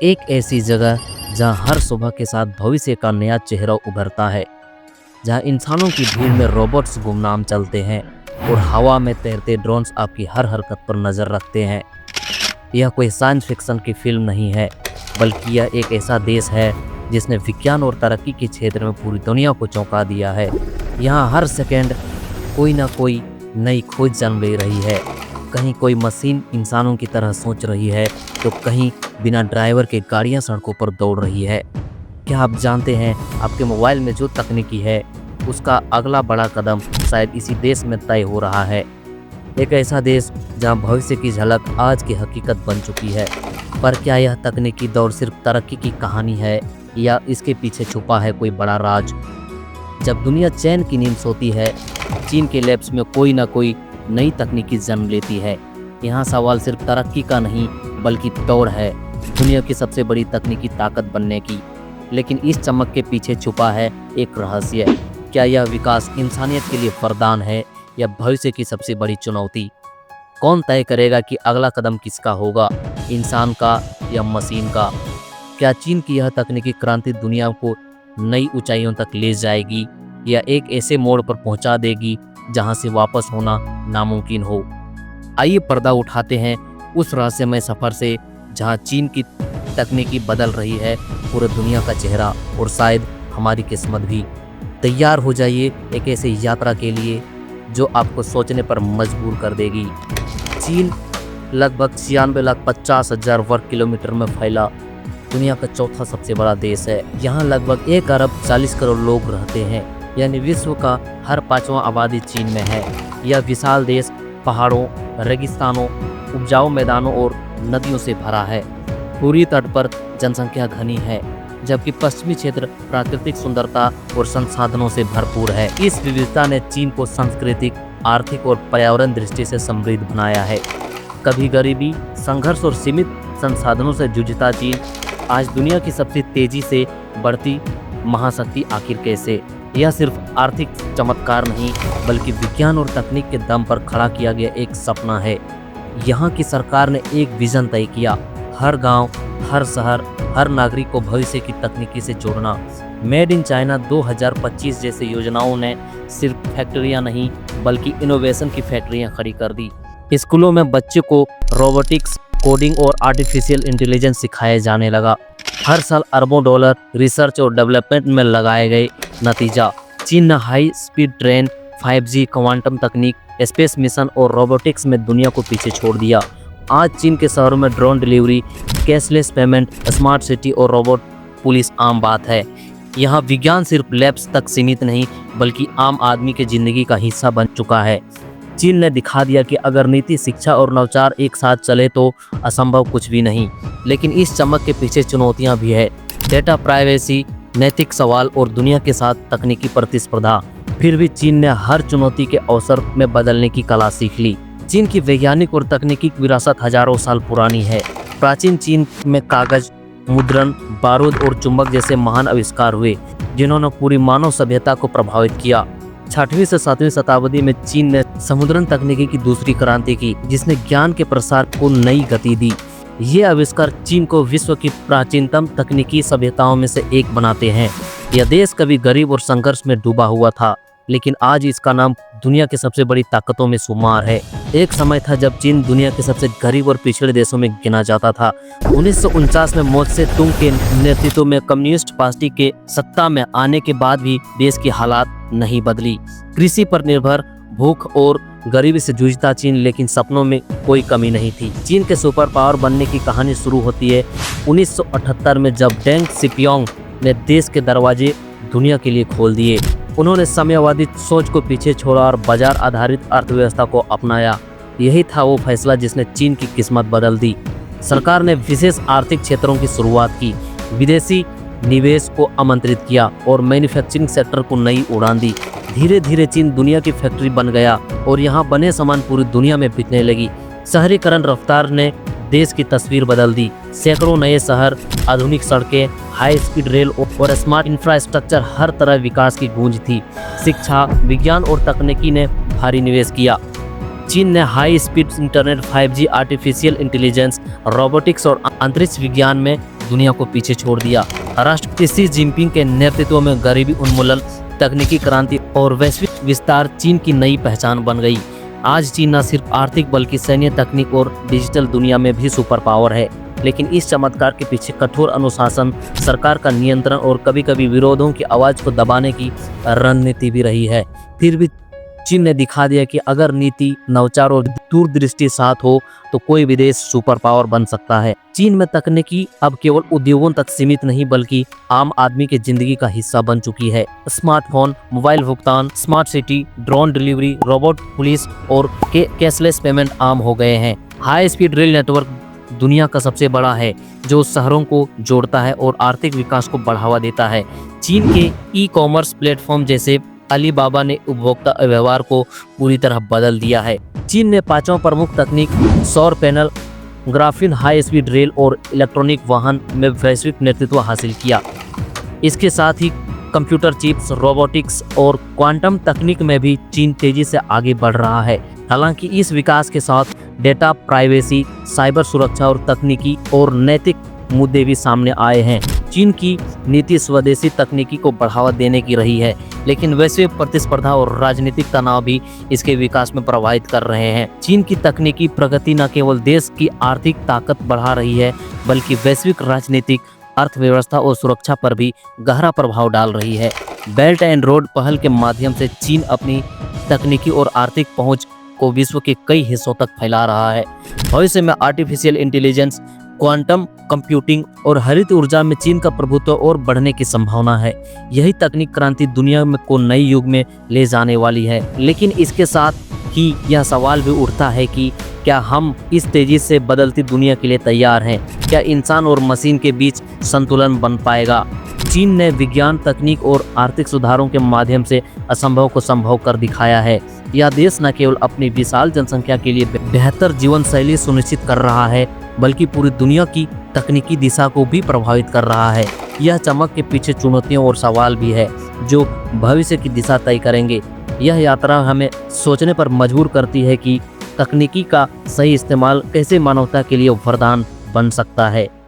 एक ऐसी जगह जहां हर सुबह के साथ भविष्य का नया चेहरा उभरता है, जहां इंसानों की भीड़ में रोबोट्स गुमनाम चलते हैं और हवा में तैरते ड्रोन्स आपकी हर हरकत पर नज़र रखते हैं। यह कोई साइंस फिक्शन की फिल्म नहीं है, बल्कि यह एक ऐसा देश है जिसने विज्ञान और तरक्की के क्षेत्र में पूरी दुनिया को चौंका दिया है। यहाँ हर सेकंड कोई ना कोई नई खोज जन्म ले रही है। कहीं कोई मशीन इंसानों की तरह सोच रही है, तो कहीं बिना ड्राइवर के गाड़ियाँ सड़कों पर दौड़ रही है। क्या आप जानते हैं, आपके मोबाइल में जो तकनीकी है उसका अगला बड़ा कदम शायद इसी देश में तय हो रहा है। एक ऐसा देश जहां भविष्य की झलक आज की हकीकत बन चुकी है। पर क्या यह तकनीकी दौर सिर्फ तरक्की की कहानी है या इसके पीछे छुपा है कोई बड़ा राज? जब दुनिया चैन की नींद सोती है, चीन के लैब्स में कोई ना कोई नई तकनीकी जन्म लेती है। यहाँ सवाल सिर्फ तरक्की का नहीं, बल्कि दौड़ है दुनिया की सबसे बड़ी तकनीकी ताकत बनने की। लेकिन इस चमक के पीछे छुपा है एक रहस्य। क्या यह विकास इंसानियत के लिए वरदान है या भविष्य की सबसे बड़ी चुनौती? कौन तय करेगा कि अगला कदम किसका होगा, इंसान का या मशीन का? क्या चीन की यह तकनीकी क्रांति दुनिया को नई ऊंचाइयों तक ले जाएगी या एक ऐसे मोड़ पर पहुंचा देगी जहां से वापस होना नामुमकिन हो? आइए पर्दा उठाते हैं उस रहस्यमय सफर से जहां चीन की तकनीकी बदल रही है पूरे दुनिया का चेहरा और शायद हमारी किस्मत भी। तैयार हो जाइए एक ऐसी यात्रा के लिए जो आपको सोचने पर मजबूर कर देगी। चीन लगभग 96,50,000 वर्ग किलोमीटर में फैला दुनिया का चौथा सबसे बड़ा देश है। यहाँ लगभग 1 अरब 40 करोड़ लोग रहते हैं, यानी विश्व का हर 5वां आबादी चीन में है। यह विशाल देश पहाड़ों, रेगिस्तानों, उपजाऊ मैदानों और नदियों से भरा है। पूरी तट पर जनसंख्या घनी है, जबकि पश्चिमी क्षेत्र प्राकृतिक सुंदरता और संसाधनों से भरपूर है। इस विविधता ने चीन को सांस्कृतिक, आर्थिक और पर्यावरण दृष्टि से समृद्ध बनाया है। कभी गरीबी, संघर्ष और सीमित संसाधनों से जूझता चीन आज दुनिया की सबसे तेजी से बढ़ती महाशक्ति आखिर कैसे? यह सिर्फ आर्थिक चमत्कार नहीं, बल्कि विज्ञान और तकनीक के दम पर खड़ा किया गया एक सपना है। यहाँ की सरकार ने एक विजन तय किया, हर गांव, हर शहर, हर नागरिक को भविष्य की तकनीकी से जोड़ना। मेड इन चाइना 2025 जैसे योजनाओं ने सिर्फ फैक्ट्रियां नहीं, बल्कि इनोवेशन की फैक्ट्रियां खड़ी कर दी। स्कूलों में बच्चों को रोबोटिक्स, कोडिंग और आर्टिफिशियल इंटेलिजेंस सिखाया जाने लगा। हर साल अरबों डॉलर रिसर्च और डेवलपमेंट में लगाए गए। नतीजा, चीन ने high speed train, 5G, quantum तकनीक, स्पेस मिशन और रोबोटिक्स में दुनिया को पीछे छोड़ दिया। आज चीन के शहरों में drone delivery, cashless payment, smart city और रोबोट पुलिस आम बात है। यहाँ विज्ञान सिर्फ लैब्स तक सीमित नहीं, बल्कि आम आदमी के जिंदगी का हिस्सा बन चुका है। चीन ने दिखा दिया कि अगर नीति, शिक्षा और नवाचार एक साथ चले तो असंभव कुछ भी नहीं। लेकिन इस चमक के पीछे चुनौतियां भी है। डेटा प्राइवेसी, नैतिक सवाल और दुनिया के साथ तकनीकी प्रतिस्पर्धा। फिर भी चीन ने हर चुनौती के अवसर में बदलने की कला सीख ली। चीन की वैज्ञानिक और तकनीकी विरासत हजारों साल पुरानी है। प्राचीन चीन में कागज, मुद्रण, बारूद और चुंबक जैसे महान आविष्कार हुए, जिन्होंने पूरी मानव सभ्यता को प्रभावित किया। 6वीं से 7वीं शताब्दी में चीन ने समुद्रन तकनीकी की दूसरी क्रांति की, जिसने ज्ञान के प्रसार को नई गति दी। ये आविष्कार चीन को विश्व की प्राचीनतम तकनीकी सभ्यताओं में से एक बनाते हैं। यह देश कभी गरीब और संघर्ष में डूबा हुआ था, लेकिन आज इसका नाम दुनिया की सबसे बड़ी ताकतों में शुमार है। एक समय था जब चीन दुनिया के सबसे गरीब और पिछड़े देशों में गिना जाता था। 1949 में मो से तुंग के नेतृत्व में कम्युनिस्ट पार्टी के सत्ता में आने के बाद भी देश की हालात नहीं बदली। कृषि पर निर्भर, भूख और गरीबी से जूझता चीन, लेकिन सपनों में कोई कमी नहीं थी। चीन के सुपर पावर बनने की कहानी शुरू होती है 1978 में, जब डेंग सिपियोंग ने देश के दरवाजे दुनिया के लिए खोल दिए। उन्होंने साम्यवादी सोच को पीछे छोड़ा और बाजार आधारित अर्थव्यवस्था को अपनाया। यही था वो फैसला जिसने चीन की किस्मत बदल दी। सरकार ने विशेष आर्थिक क्षेत्रों की शुरुआत की, विदेशी निवेश को आमंत्रित किया और मैन्युफैक्चरिंग सेक्टर को नई उड़ान दी। धीरे धीरे चीन दुनिया की फैक्ट्री बन गया और यहाँ बने सामान पूरी दुनिया में बिकने लगी। शहरीकरण रफ्तार ने देश की तस्वीर बदल दी। सैकड़ों नए शहर, आधुनिक सड़कें, हाई स्पीड रेल और स्मार्ट इंफ्रास्ट्रक्चर, हर तरह विकास की गूंज थी। शिक्षा, विज्ञान और तकनीकी ने भारी निवेश किया। चीन ने high speed internet, 5G, artificial intelligence, robotics और अंतरिक्ष विज्ञान में दुनिया को पीछे छोड़ दिया। राष्ट्रपति शी जिनपिंग के नेतृत्व में गरीबी उन्मूलन, तकनीकी क्रांति और वैश्विक विस्तार चीन की नई पहचान बन गई। आज चीन न सिर्फ आर्थिक बल्कि सैन्य, तकनीक और डिजिटल दुनिया में भी सुपर पावर है। लेकिन इस चमत्कार के पीछे कठोर अनुशासन, सरकार का नियंत्रण और कभी-कभी विरोधों की आवाज को दबाने की रणनीति भी रही है। फिर भी चीन ने दिखा दिया कि अगर नीति, नवाचार और दूरदृष्टि साथ हो तो कोई भी देश सुपर पावर बन सकता है। चीन में तकनीकी अब केवल उद्योगों तक सीमित नहीं बल्कि आम आदमी की जिंदगी का हिस्सा बन चुकी है। स्मार्टफोन, मोबाइल भुगतान, smart city, drone delivery, robot police और कैशलेस पेमेंट आम हो गए हैं। हाई स्पीड रेल नेटवर्क दुनिया का सबसे बड़ा है जो शहरों को जोड़ता है और आर्थिक विकास को बढ़ावा देता है। चीन के ई कॉमर्स प्लेटफॉर्म जैसे अलीबाबा ने उपभोक्ता व्यवहार को पूरी तरह बदल दिया है। चीन ने 5वां प्रमुख तकनीक सौर panel, graphene, high speed rail और इलेक्ट्रॉनिक वाहन में वैश्विक नेतृत्व हासिल किया। इसके साथ ही कंप्यूटर चिप्स, रोबोटिक्स और क्वांटम तकनीक में भी चीन तेजी से आगे बढ़ रहा है। हालांकि इस विकास के साथ डेटा प्राइवेसी, साइबर सुरक्षा और तकनीकी और नैतिक मुद्दे भी सामने आए हैं। चीन की नीति स्वदेशी तकनीकी को बढ़ावा देने की रही है, लेकिन वैश्विक प्रतिस्पर्धा और राजनीतिक तनाव भी इसके विकास में प्रभावित कर रहे हैं। चीन की तकनीकी प्रगति न केवल देश की आर्थिक ताकत बढ़ा रही है बल्कि वैश्विक राजनीतिक, अर्थव्यवस्था और सुरक्षा पर भी गहरा प्रभाव डाल रही है। बेल्ट एंड रोड पहल के माध्यम से चीन अपनी तकनीकी और आर्थिक पहुंच को विश्व के कई हिस्सों तक फैला रहा है। भविष्य में आर्टिफिशियल इंटेलिजेंस, क्वांटम कंप्यूटिंग और हरित ऊर्जा में चीन का प्रभुत्व और बढ़ने की संभावना है। यही तकनीक क्रांति दुनिया में को नई युग में ले जाने वाली है। लेकिन इसके साथ ही यह सवाल भी उठता है कि क्या हम इस तेजी से बदलती दुनिया के लिए तैयार हैं? क्या इंसान और मशीन के बीच संतुलन बन पाएगा? चीन ने विज्ञान, तकनीक और आर्थिक सुधारों के माध्यम से असंभव को संभव कर दिखाया है। यह देश न केवल अपनी विशाल जनसंख्या के लिए बेहतर जीवन शैली सुनिश्चित कर रहा है बल्कि पूरी दुनिया की तकनीकी दिशा को भी प्रभावित कर रहा है। यह चमक के पीछे चुनौतियां और सवाल भी है जो भविष्य की दिशा तय करेंगे। यह यात्रा हमें सोचने पर मजबूर करती है कि तकनीकी का सही इस्तेमाल कैसे मानवता के लिए वरदान बन सकता है।